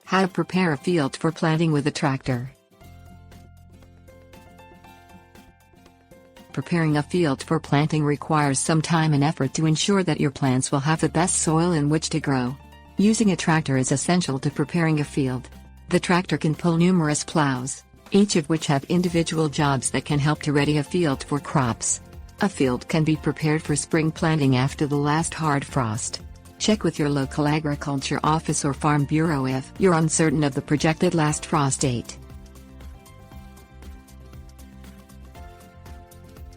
How to prepare a field for planting with a tractor. Preparing a field for planting requires some time and effort to ensure that your plants will have the best soil in which to grow. Using a tractor is essential to preparing a field. The tractor can pull numerous plows, each of which have individual jobs that can help to ready a field for crops. A field can be prepared for spring planting after the last hard frost. Check with your local agriculture office or farm bureau if you're uncertain of the projected last frost date.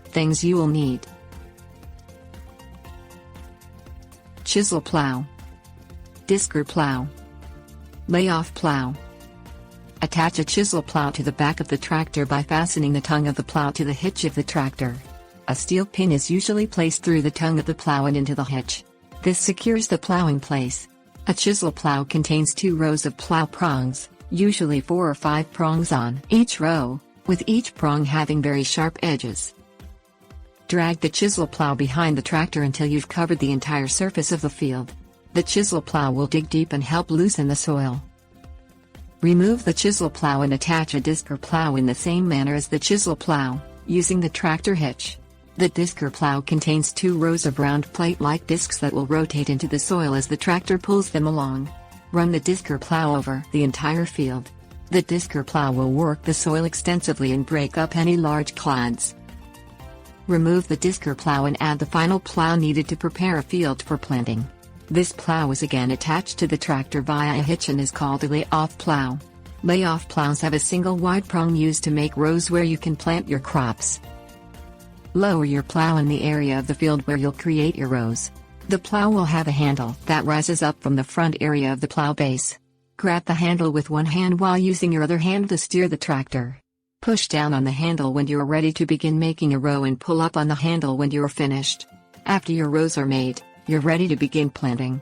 Things you will need: chisel plow, discer plow, layoff plow. Attach a chisel plow to the back of the tractor by fastening the tongue of the plow to the hitch of the tractor. A steel pin is usually placed through the tongue of the plow and into the hitch. This secures the plow in place. A chisel plow contains 2 rows of plow prongs, usually 4 or 5 prongs on each row, with each prong having very sharp edges. Drag the chisel plow behind the tractor until you've covered the entire surface of the field. The chisel plow will dig deep and help loosen the soil. Remove the chisel plow and attach a discer plow in the same manner as the chisel plow, using the tractor hitch. The discer plow contains 2 rows of round plate-like discs that will rotate into the soil as the tractor pulls them along. Run the discer plow over the entire field. The discer plow will work the soil extensively and break up any large clods. Remove the discer plow and add the final plow needed to prepare a field for planting. This plow is again attached to the tractor via a hitch and is called a layoff plow. Layoff plows have a single wide prong used to make rows where you can plant your crops. Lower your plow in the area of the field where you'll create your rows. The plow will have a handle that rises up from the front area of the plow base. Grab the handle with one hand while using your other hand to steer the tractor. Push down on the handle when you're ready to begin making a row and pull up on the handle when you're finished. After your rows are made, you're ready to begin planting.